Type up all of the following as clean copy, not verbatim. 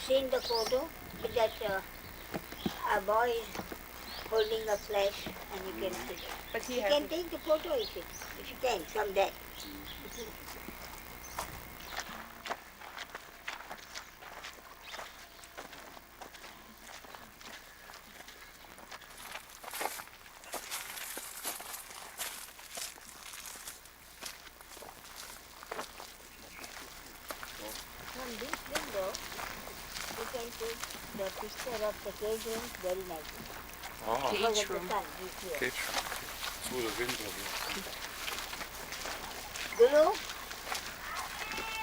seen the photo with that a boy is holding a flash and you can see it. But he You has can take the photo if you can from that. From this window, you can take the picture of the cage room very nicely. Ah, Because Cage of room. the sun is here. geht schon. Zu der Winter. Gulu?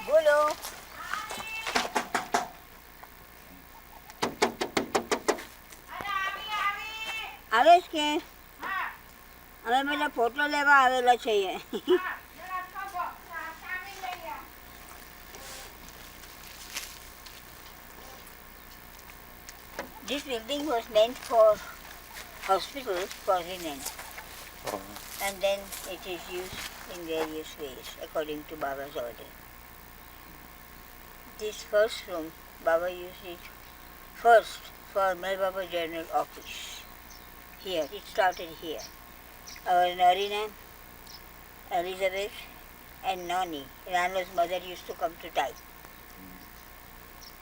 Gulu? આવે છે કે અમે બધા photo લેવા આવેલા છીએ. This building was meant for hospital for women, and then it is used in various ways according to Baba's order. This first room, Baba used it first for Mai Baba Journal Office. Here, it started here. Our Narina, Elizabeth and Noni, Rano's mother, used to come to type.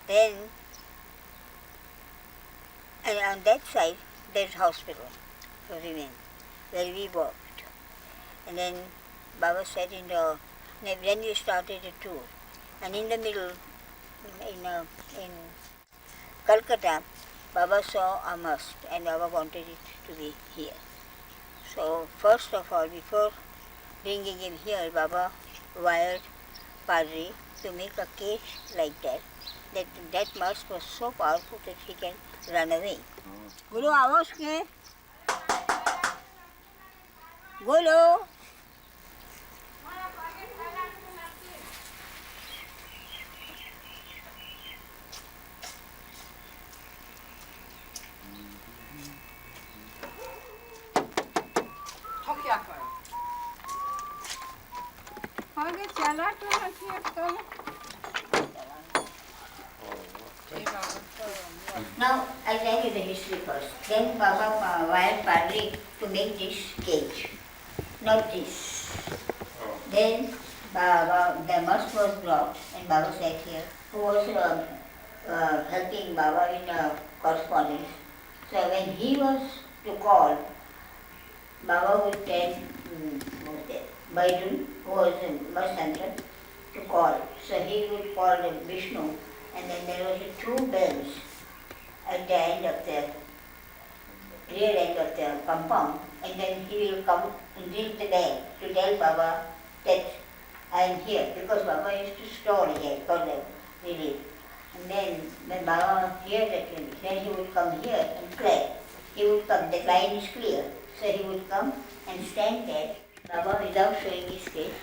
Then, and on that side, there's hospital for women, where we worked. And then Baba said then we started a tour. And in the middle, in Calcutta, Baba saw a mosque and Baba wanted it to be here. So first of all, before bringing him here, Baba wired Padri to make a cage like that. That mosque was so powerful that he can run away. Gulu, आवाज के? Gulu. 턱 약아요. 거기 잘라주는 기억도 Now I'll tell you the history first. Then Baba wired Padri to make this cage, not this. Then the mosque was brought and Baba sat here, who was helping Baba in correspondence. So when he was to call, Baba would tell Baidun, who was in bus center, to call. So he would call Vishnu, and then there was two bells at the end of the rear end of the compound, and then he will come and ring the bell to tell Baba that I am here, because Baba used to store here for the relief. And then when Baba heard that, then he would come here and clap. He would come, the line is clear, so he would come and stand there, Baba without showing his face.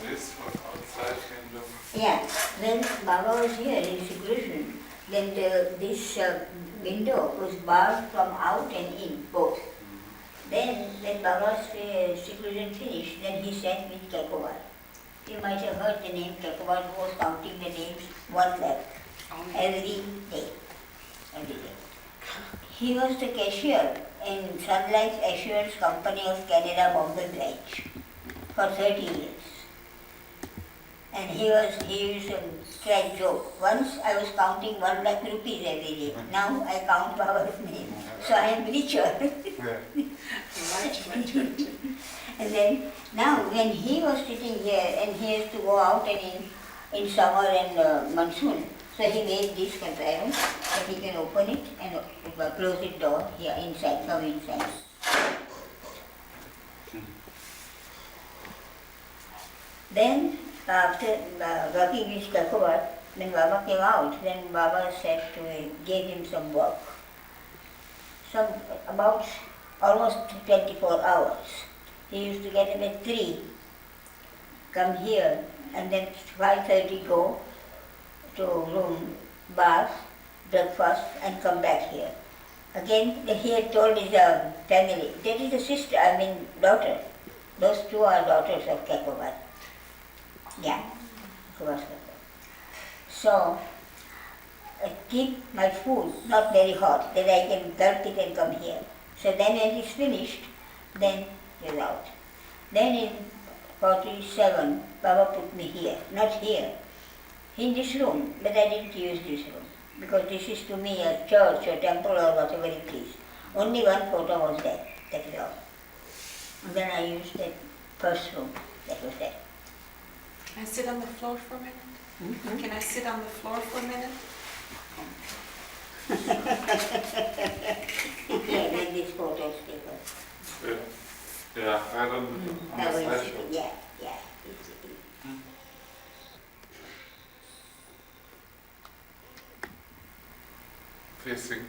This was outside window. Yeah, when Baba was here in seclusion, then this window was barred from out and in, both. Then when Baba's seclusion finished, then he sat with Kakobar. You might have heard the name Kakobar, who was counting the names 1 lakh every day. Every day. He was the cashier in Sun Life Assurance Company of Canada Bombay branch for 30 years. And he used to crack joke. Once I was counting 1 lakh rupees every day. Now I count Baba's name. So I am richer. Much. And then now when he was sitting here and he has to go out and in summer and monsoon, so he made this contrivance that he can open it and close it door here inside, from inside. Then after working with Kakobar, when Baba came out, then Baba said to him, gave him some work. About almost 24 hours. He used to get about 3 come here, and then 5:30 go to room, bath, breakfast, and come back here. Again, he had told his family, that is a sister, daughter. Those two are daughters of Kekawat. Yeah, so, keep my food not very hot, that I can gulp it and come here. So then when it's finished, then he's out. Then in 47, Baba put me here, not here, in this room, but I didn't use this room, because this is to me a church or temple or whatever it is. Only one photo was there, that is all. And then I used that first room, that was there. Can I sit on the floor for a minute? Mm-hmm. Can I sit on the floor for a minute? Yeah, then these photos taken. Yeah, I don't That was, understand. yeah. Facing.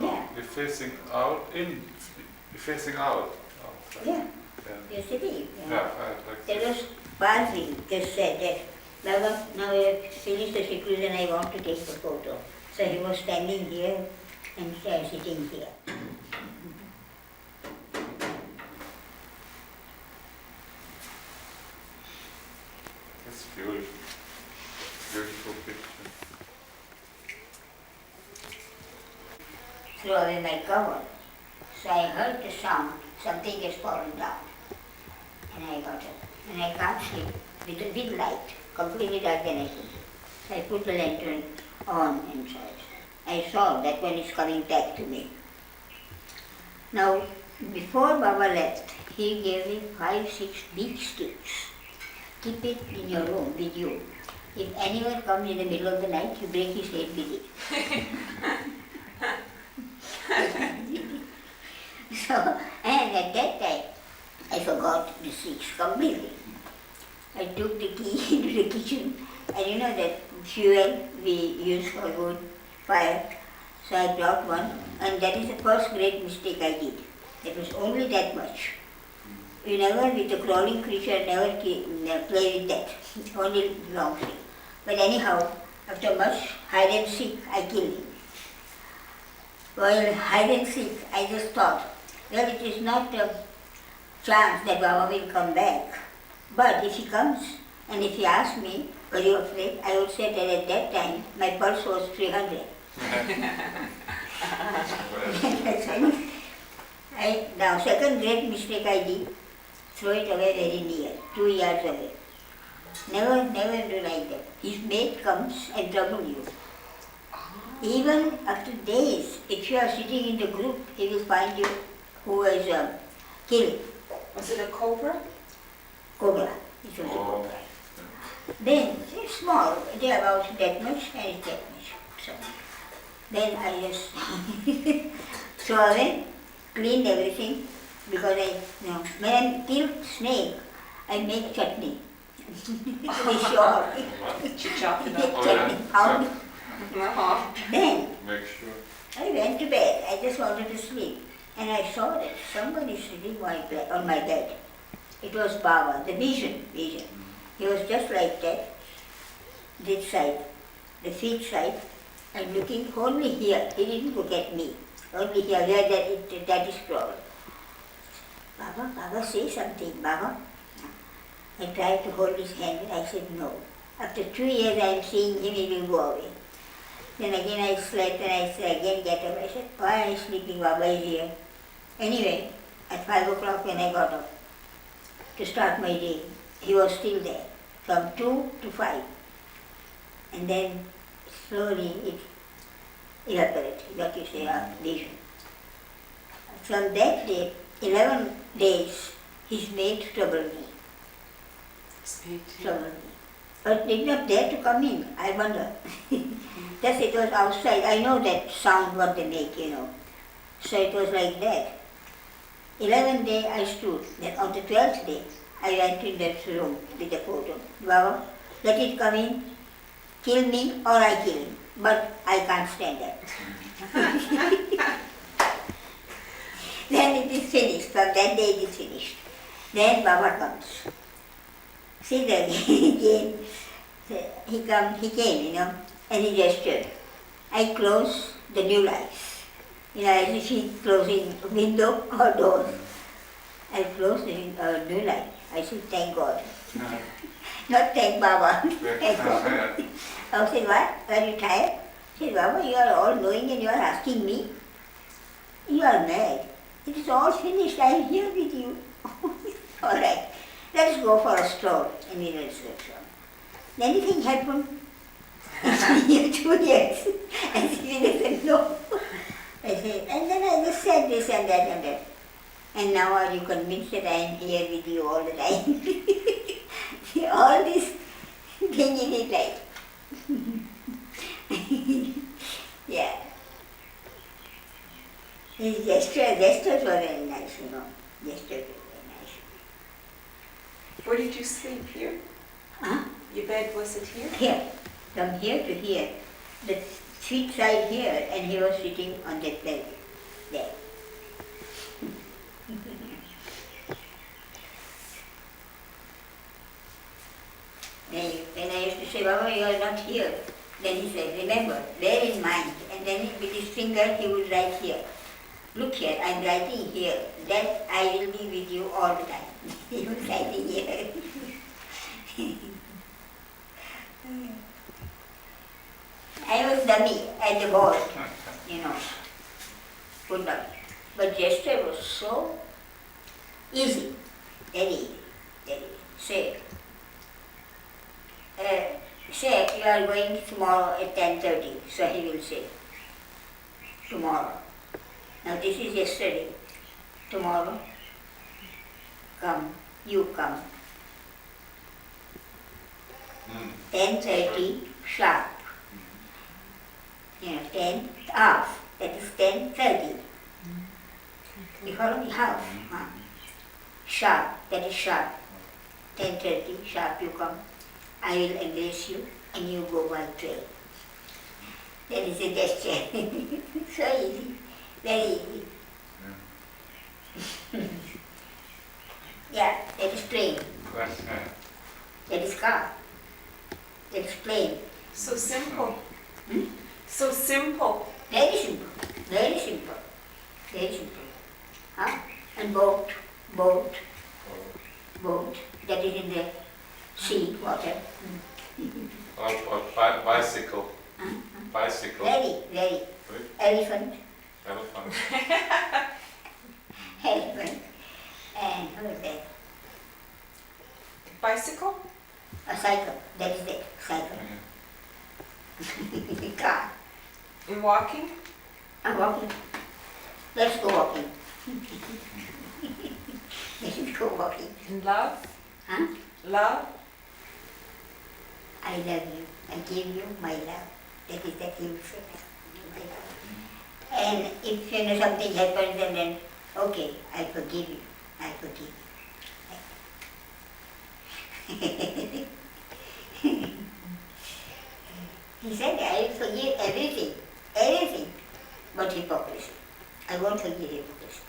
Yeah. You're facing out, you're facing out. Outside. Yeah, Yeah. you see, Yeah, I like There this. was Parsi just said that, Baba, now we have finished the seclusion, I want to take the photo. So he was standing here and sitting here. It's beautiful. Beautiful picture. Threw away my cover. So I heard the sound, something is falling down. And I got up. And I can't sleep with a big light, completely dark than I sleep. So I put the lantern on and saw it. I saw that one is coming back to me. Now, before Baba left, he gave me 5-6 big sticks. Keep it in your room with you. If anyone comes in the middle of the night, you break his head with it. So, and at that time, I forgot the sticks completely. I took the key into the kitchen, and you know that fuel we use for wood fire. So I brought one, and that is the first great mistake I did. It was only that much. You never, with a crawling creature, never play with that, only long stick. But anyhow, after much hide and seek, I killed him. While hide and seek, I just thought, well, it is not a chance that Baba will come back. But if he comes, and if he asks me, were you afraid? I would say that at that time, my pulse was 300. Now, second great mistake I did, throw it away very near, 2 yards away. Never do like that. His mate comes and trouble you. Even after days, if you are sitting in the group, he will find you who is killed. Was it a cobra? Cobra. It was a cobra. Then, it's small, they are about that much and it's that much. So, then I just throw away, cleaned everything, because when I kill snake, I make chutney. To be sure. Did you chop it up? Oh, Chutney, yeah. powder. Uh-huh. Then, Make sure. I went to bed. I just wanted to sleep. And I saw that someone is sitting on my bed. It was Baba, the vision. He was just like that, this side, the feet side, and looking only here. He didn't look at me. Only here, where that is crawled. Baba, say something, Baba. I tried to hold his hand and I said no. After 2 years I am seeing him, he will go away. Then again I slept and I said, again get up. I said, why are you sleeping? Baba is here. Anyway, at 5 o'clock when I got up to start my day, he was still there, from 2 to 5. And then slowly it evaporated, what you say, vision. From that day, 11 days, his mate troubled me. Troubled me. But did not dare to come in, I wonder. Just it was outside. I know that sound what they make, So it was like that. 11th day I stood. Then on the 12th day, I went in that room with the photo. Baba, let it come in, kill me or I kill him. But I can't stand that. Then it is finished. From that day it is finished. Then Baba comes. See the again. He came, and he gestured. I close the new lights. As if he's closing window or doors. I close the new light. I said, thank God. Not thank Baba. Thank God. I said, what? Are you tired? I said, Baba, you are all knowing and you are asking me. You are mad. It is all finished. I am here with you. All right. Let us go for a stroll. And we went to a stroll. Anything happened? You 2 years. And she doesn't know. I said, and then I just said this and that and that. And now are you convinced that I am here with you all the time? All this thing in it right. Yeah. His gestures were very nice, Gestures were very nice. Where did you sleep? Here? Huh? Your bed, was it here? Here. From here to here. The seat side here, and he was sitting on that bed. There. When I used to say, Baba, you are not here, then he said, remember, bear in mind. And then with his finger he would write here. Look here, I am writing here, that I will be with you all the time. He was writing here. I was dummy at the board, Put down. But gesture was so easy, very easy, very easy. Say you are going tomorrow at 10:30, so he will say, tomorrow. Now this is yesterday. Tomorrow, come, you come. 10:30 sharp. 10 half, that is 10:30. You follow me? Half. Sharp, that is sharp. 10:30 sharp you come. I will embrace you and you go by train. That is a gesture. So easy, very easy. Yeah, that is train. That is car. That is plane. So simple. Hmm? So simple. Very simple, very simple, very simple. And boat, that is in the sea, water. Or bicycle. Bicycle. Very, very. Elephant, Elephant. elephant. And who is that? Bicycle? A cycle, that is it, cycle. Car. And walking? I'm walking. Let's go walking. Let's go walking. And love? Huh? Love? I love you. I give you my love. That is that you say. My love. And if something happens and then, okay, I forgive you. I forgive you. He said, I will forgive everything, everything, but hypocrisy. I won't forgive hypocrisy.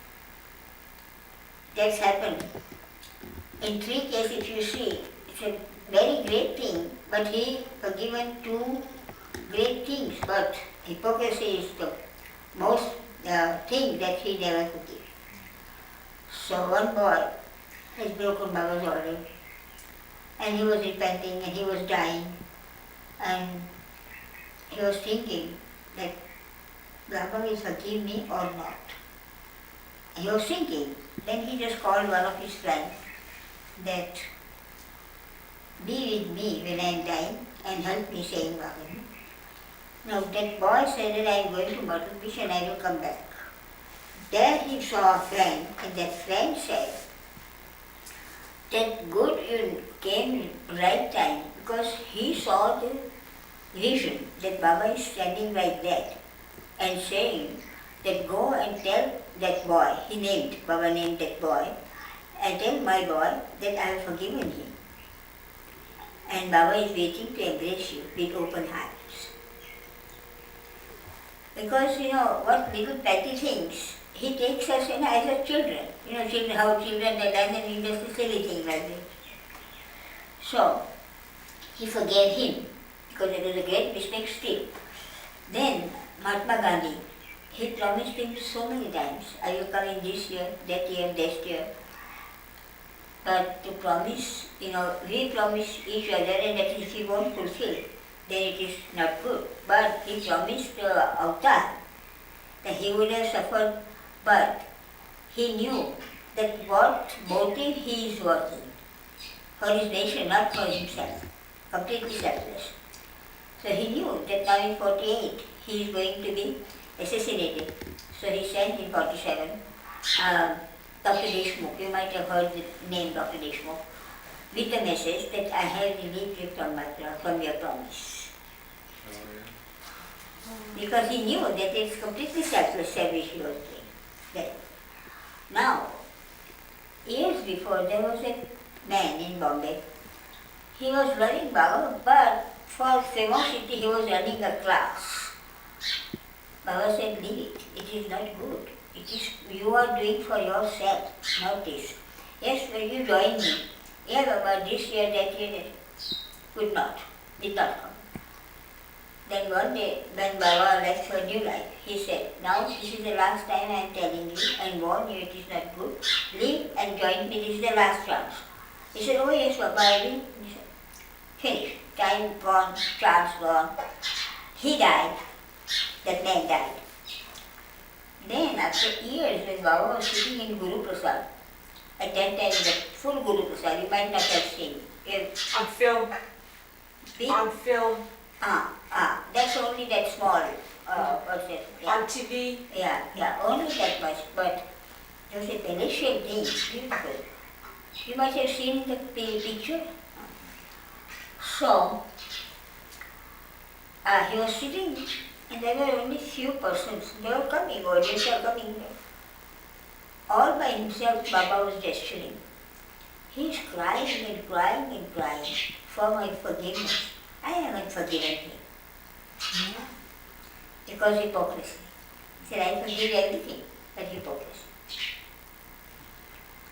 That's happened. In 3 cases, if you see, it's a very great thing, but he forgiven 2 great things, but hypocrisy is the most thing that he never forgives. So one boy has broken Baba's order, and he was repenting and he was dying, and he was thinking that Baba will forgive me or not. He was thinking, then he just called one of his friends that be with me when I am dying and help me saying Baba. Now that boy said that I am going to Myrtle Beach and I will come back. There he saw a friend, and that friend said that good you came right time, because he saw the vision that Baba is standing like that and saying that go and tell that boy, he named, Baba named that boy, and tell my boy that I have forgiven him. And Baba is waiting to embrace you with open arms. Because what little petty things he takes us as a children. Children, how children they learn and just a silly thing like this. So, he forgave him because it was a great mistake still. Then, Mahatma Gandhi, he promised him so many times, I will come in this year, that year, next year. But to promise, we promise each other, and that if he won't fulfill, then it is not good. But he promised avatar that he would have suffered, but he knew that what motive he is working for his nation, not for himself, completely selfless. So he knew that now in 48 he is going to be assassinated. So he sent in 47 Dr. Deshmukh, you might have heard the name Dr. Deshmukh, with the message that I have relieved you from your promise. Because he knew that it's completely selfless service he was doing. Then, now, years before there was a man in Bombay. He was learning Baba, but for famosity he was running a class. Baba said, leave it. It is not good. It is you are doing for yourself, not this. Yes, when you join me, yeah, Baba, this year, that year, could not, did not come. Then one day, when Baba left for new life, he said, now this is the last time I am telling you and warn you it is not good. Leave and join me, this is the last chance. He said, oh yes, Baba, I will. He said, finished. Time gone, chance gone. He died. That man died. Then after years, when Baba was sitting in Guru Prasad, at that time the full Guru Prasad, you might not have seen. On film. On film. That's only that small process. Yeah. On TV. Yeah, only that much. But it was a palatial thing, beautiful. You might have seen the picture. So, he was sitting and there were only few persons. They were coming, audience are coming. All by himself, Baba was gesturing. He is crying and crying and crying for my forgiveness. I haven't forgiven him. Because hypocrisy. He said, I forgive everything, but hypocrisy.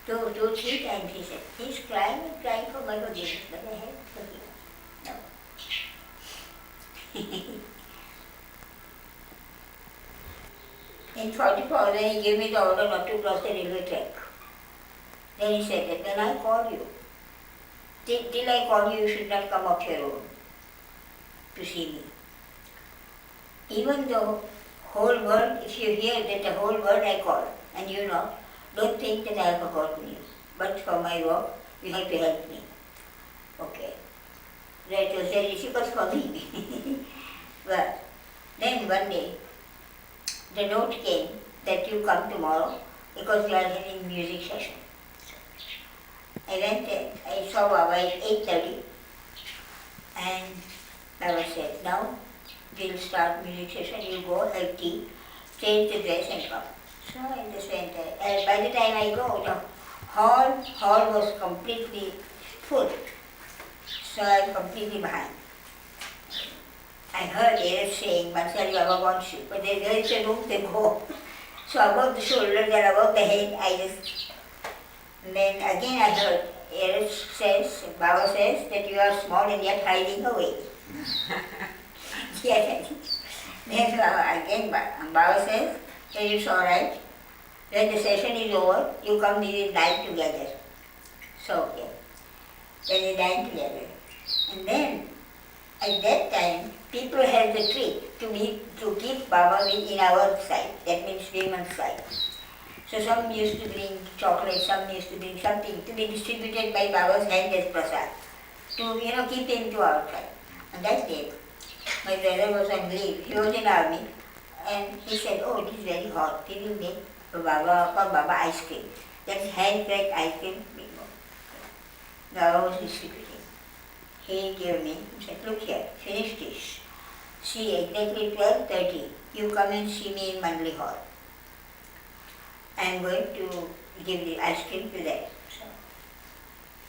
Two, three times he said, he's crying and crying for my forgiveness, but I haven't forgiven. No. In 44, then he gave me the order not to cross the railway track. Then he said that when I call you, till I call you, you should not come of your own to see me. Even the whole world, if you hear that the whole world I call, and you not, don't think that I have forgotten you. But for my work, you have to help me. Okay. That was very difficult for me. But then one day, the note came that you come tomorrow because we are having music session. I went there, I saw Baba at 8:30 and Baba said, now we'll start music session, you go, have tea, change the dress and come. So I just went there. And by the time I go, the hall was completely full. So I'm completely behind. I heard Eric saying, Mansari Baba wants you, but there is a room they go. So above the shoulders and above the head, and then again I heard Eric says, Baba says that you are small and yet hiding away. Yes. Then again Baba says that it's alright. When the session is over, you come, we will dine together. So okay. Then we dine together. And then at that time, people had the trick to keep Baba in our side, that means women's side. So some used to bring chocolate, some used to bring something to be distributed by Baba's hand as prasad, to keep him to our side. And that day, my brother was on leave, he was in army, and he said, oh, it is very hot, we will make for Baba ice cream. That is hand-cracked ice cream. Baba was distributing. He gave me, he said, look here, finish this. See, exactly 12:30, you come and see me in Mandli Hall. I am going to give the ice cream to that. So,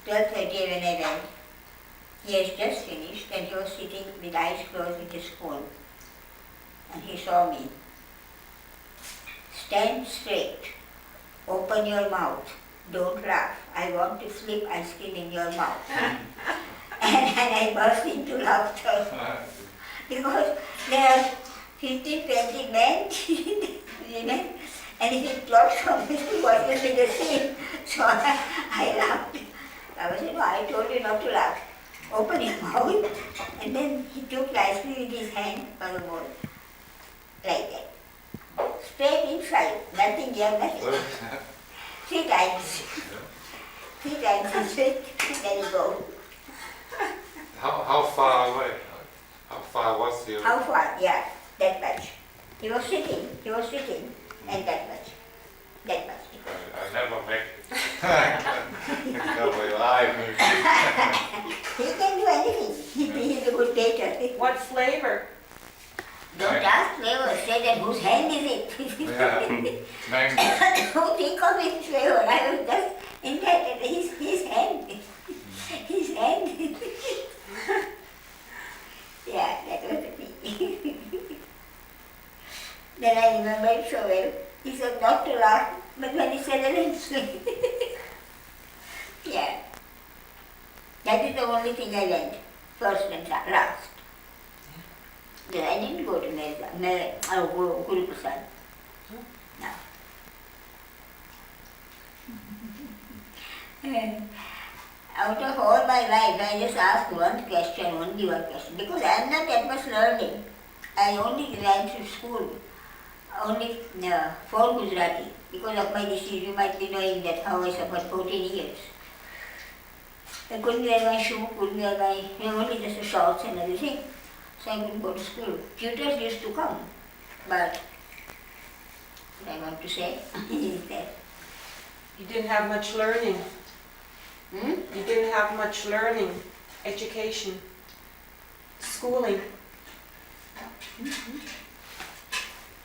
12:30 when I went, he has just finished and he was sitting with eyes closed with a spoon. And he saw me stand straight, open your mouth, don't laugh. I want to slip ice cream in your mouth. And I burst into laughter because there are 15, 20 men, women, and if it plots from me, what will be the same? So I laughed. I was, I told you not to laugh. Open your mouth. And then he took the ice cream with his hand on the bowl. Like that. Straight inside, nothing here, nothing. 3 times. 3 times he straight, then he go. How far away? How far was your... How far? Yeah, that much. He was sitting, and that much. That much. I never make it. Cover your eye, maybe. He can do anything. He's a good painter. What flavor? Don't ask flavor, say that whose hand is it? Yeah, mango. Don't think of his flavor. I was just in that, his hand. His hand. Yeah, that was the thing. Then I remember it so well. He said not to laugh, but when he said it, yeah. That is the only thing I learned, first and last. Then I didn't go to Guru Prasad. No. Out of all my life, I just asked one question, only one question, because I am not that much learning. I only ran to school, only for Gujarati. Because of my disease, you might be knowing that how I suffered 14 years. I couldn't wear my shoe, couldn't wear my, only just the shorts and everything. So I couldn't go to school. Tutors used to come, but what I want to say is that. You didn't have much learning. You didn't have much learning, education, schooling.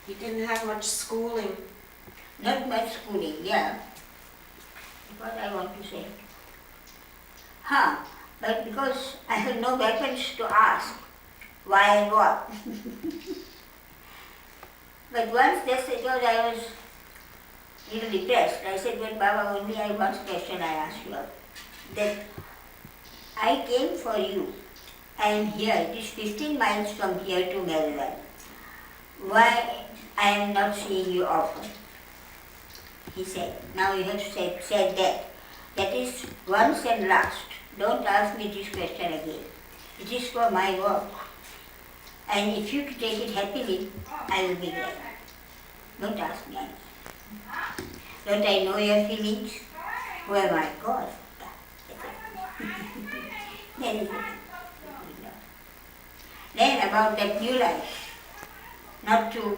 You didn't have much schooling. Not much schooling, yeah. What I want to say. But because I had no weapons to ask why and what. But once just because I was a little depressed, I said, well, Baba, only I one question I asked you. That I came for you. I am here. It is 15 miles from here to Maryland. Why I am not seeing you often? He said, now you have said that. That is once and last. Don't ask me this question again. It is for my work. And if you take it happily, I will be glad. Don't ask me anything. Don't I know your feelings? Who am I? God. That is it. Then about that new life, not to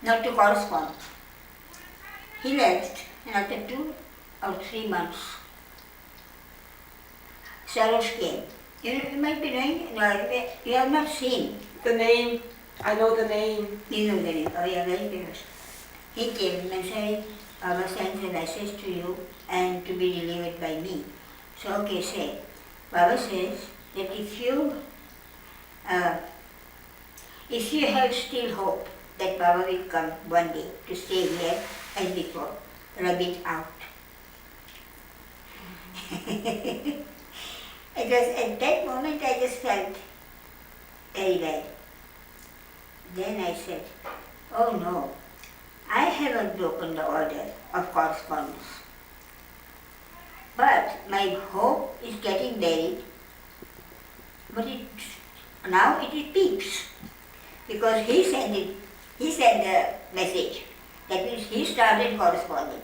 correspond. He left, and after 2 or 3 months, Sarosh came. You might be knowing, you have not seen. The name, I know the name. You know the name, oh yeah, very famous. He came, Mansari, Baba sends a message to you and to be delivered by me. So okay, say. Baba says that if you have still hope that Baba will come one day to stay here as before, rub it out. It was at that moment I just felt very bad. Then I said, oh no, I haven't broken the order of correspondence. But my hope is getting buried, but now it peeps. Because he sent the message. That means he started corresponding.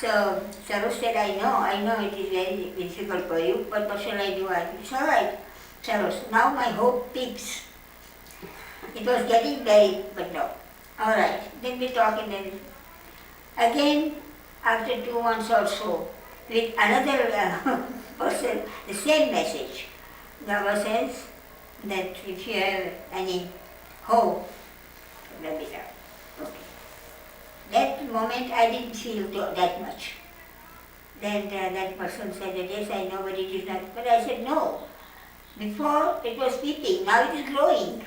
So Sarosh said, I know it is very difficult for you, but what shall I do? It's all right, Sarosh. Now my hope peeps. It was getting buried, but no. All right, then we talk and then again after 2 months or so, with another person, the same message. Baba says that if you have any hope, rub it out. Okay. That moment I didn't feel that much. Then that person said that yes, I know, but it is not. But I said no. Before it was peeping, now it is growing.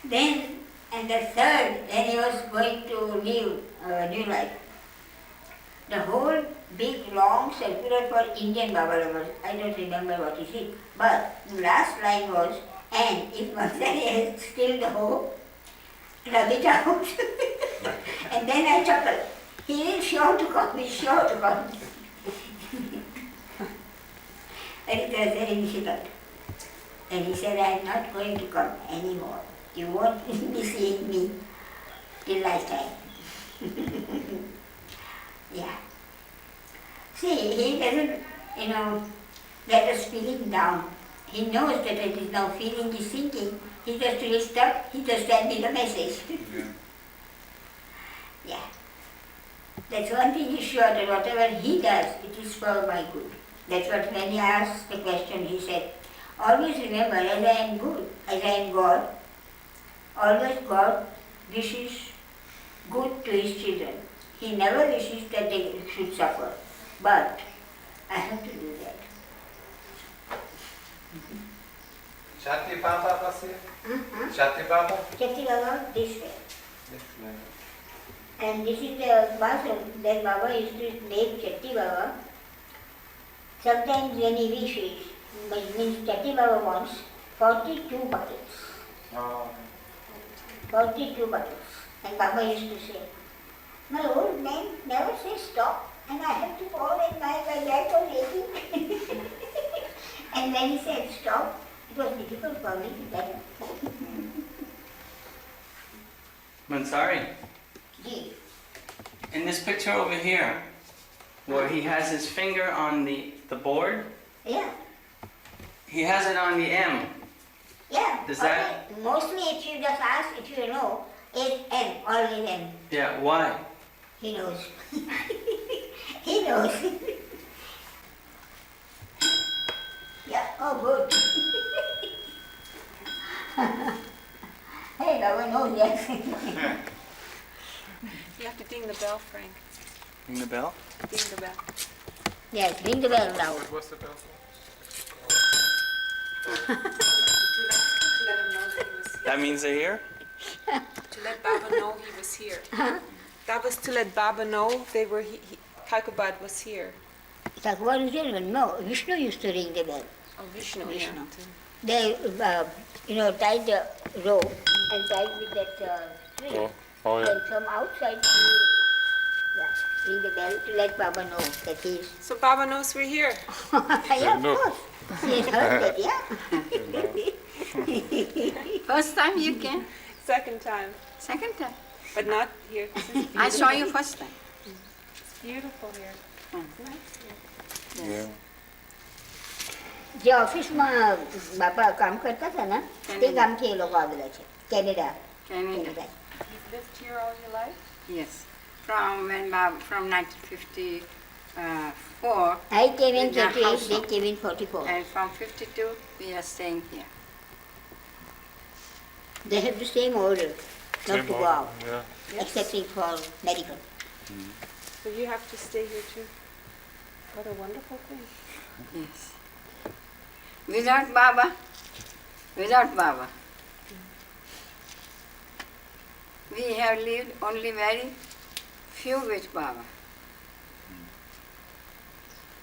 Then And the third, when he was going to New Life, the whole big long circular for Indian Baba lovers, I don't remember what is it, but the last line was, and if Mansari has still the hope, rub it out. And then I chuckled. He is sure to come, he's sure to come. And it was very difficult. And he said, I am not going to come anymore. You won't be seeing me till lifetime. Yeah. See, he doesn't, let us feeling down. He knows that it is now feeling is sinking. He just reached up, he just sent me the message. Yeah. Yeah. That's one thing he's sure, that whatever he does, it is for my good. That's what when he asked the question, he said, always remember, as I am good, as I am God, always God wishes good to his children. He never wishes that they should suffer. But I have to do that. Shakti Baba was here? Shakti Baba? Shakti Baba, this way. Yes, ma'am. And this is the bathroom that Baba used to make Shakti Baba. Sometimes when he wishes, means Shakti Baba wants 42 buckets. Oh. 42 buckets. And Baba used to say, my old man never says stop, and I have to fall and my dad was aching. And when he said stop, it was difficult for me to tell. Mansari, Gee, in this picture over here, where he has his finger on the board, yeah, he has it on the M. yeah. Does that- Okay. Mostly if you just ask, if you know, it's M, always M. Yeah, why? He knows. He knows. Yeah, oh good. Hey, Baba knows, yes. You have to ding the bell, Frank. Ring the bell? Ding the bell. Yes, ring the bell now. What's the bell for? To let him know that he was here. That means they're here? To let Baba know he was here. That was to let Baba know they were Kakabad was here. Thakur is here? No, Vishnu used to ring the bell. Oh, Vishnu. Vishnu. Yeah. They, tied the rope and tied with that string. Oh, Then from outside, ring the bell to let Baba know that he is. So Baba knows we're here. Yeah, of No. course. He has heard it, yeah. First time you came, Second time, second time. but not here. This is I saw you first time. It's beautiful here. Yeah. જે ઓફિસમાં બાપા કામ કરતા હતા ને તે ગામથી એ લોકો આવેલા છે Canada Canada. You've lived here all your life? Yes. From 1954 I came in In the 38, house. they came in 44. and from 52 we are staying here. They have the same order not to go out, Yeah. excepting for medical. So you have to stay here too. What a wonderful thing. Yes. Without Baba, we have lived only very few with Baba.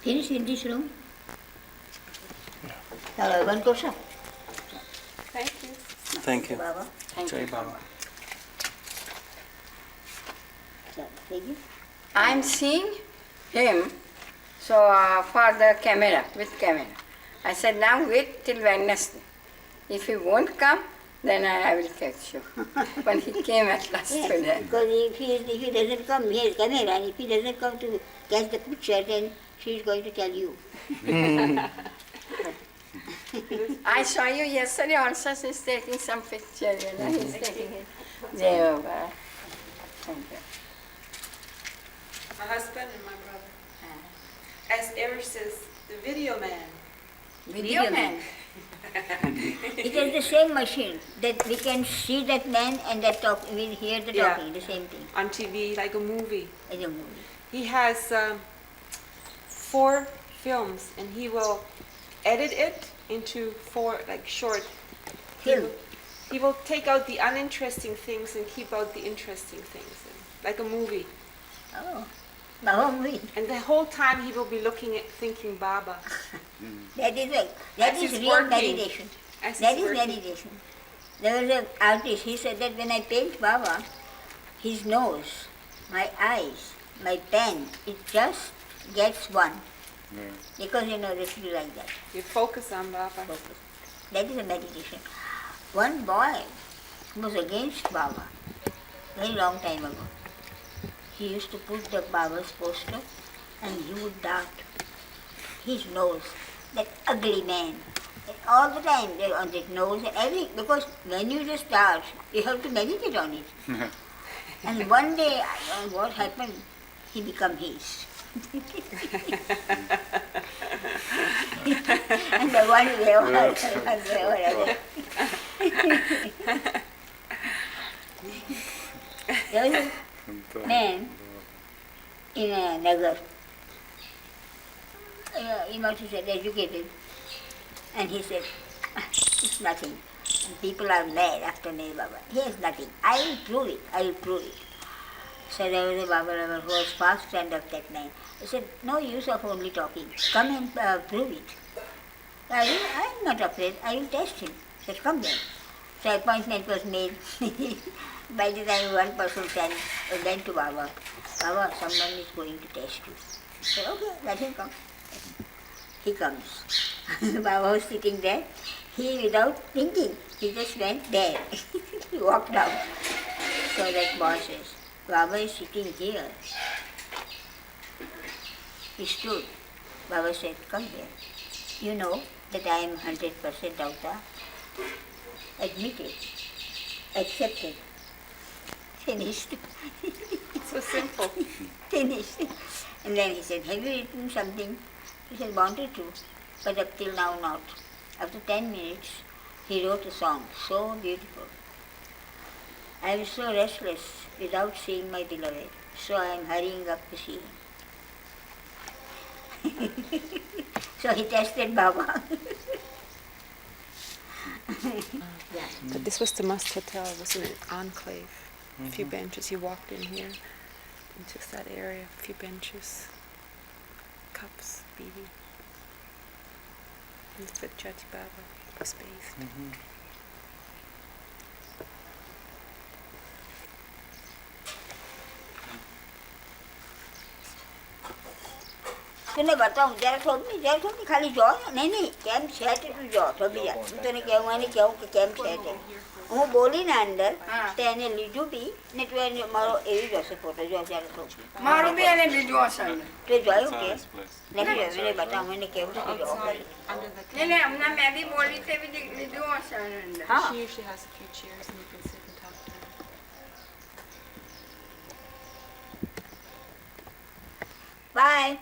Finish in this room? One question. Thank you. Thank you. Baba. Thank Jai you. Baba. Thank you. I'm seeing him for the camera, with camera. I said, now wait till Wednesday. If he won't come, then I will catch you. But he came at last Yes, today. because if he doesn't come, he has camera, and if he doesn't come to catch the picture, then she is going to tell you. I saw you yesterday also, she's taking some picture, he's taking it. There, thank you. My husband and my brother. As Eric says, the video man. Video man. It is the same machine that we can see that man and that talk. We hear the Yeah. talking, the same thing. On TV, like a movie. As a movie. He has 4 films, and he will edit it into 4 like short Film. He will take out the uninteresting things and keep out the interesting things, like a movie. Oh, Baba movie. And the whole time he will be looking at, thinking Baba. That is As he's real working. meditation. As That he's is working. meditation. There was an artist, he said that when I paint Baba, his nose, my eyes, my pen, it just gets one. Because they feel like that. You focus on Baba. Focus. That is a meditation. One boy was against Baba, very long time ago. He used to put the Baba's poster and he would dart his nose, that ugly man. And all the time they on his nose and because when you just dart, you have to meditate on it. And one day, I don't know what happened, he became his. And the one way or other. There was a man in a Nagar. He must have said educated. And he said, it's nothing. And people are mad after me, Baba. He has nothing. I will prove it. I will prove it. So there was a Baba lover who was fast friend of that man. He said, no use of only talking. Come and prove it. I am not afraid. I will test him. He said, come then. So appointment was made. By the time one person went to Baba, Baba, someone is going to test you. He said, okay, let him come. He comes. Baba was sitting there. He, without thinking, he just went there. He walked out. So that boy says, Baba is sitting here. He stood. Baba said, come here. You know that I am 100% avtar. Admit it. Accept it. Finished. So simple. Finished. And then he said, have you written something? He said, wanted to, but up till now not. After 10 minutes, he wrote a song, so beautiful. I was so restless without seeing my beloved, so I am hurrying up to see him. So he tested Baba. Yeah. But this was the Must Hotel. It was an enclave. A few benches. You walked in here, and just that area. A few benches, cups, beading. And it's with Judge Baba. Was bathed. તને બતાવું જરા થોડી ખાલી જો નહીં કેમ છે તેટલું જો થોડી જા હું તને કહું કે કેમ છે તે હું બોલીને અંદર તે એને લીધું બી ને તું એને મારો એવી જશે ફોટો જો જરા થોડું મારું બી એને લીધું હશે તે જોયું કે નથી જોયું એને બતાવું એને કેવું છે જો Under the નહીં નહીં હમણાં મેં બી બોલી તેવી લીધું હશે અંદર હા She usually has a few chairs and you can sit and talk to her. By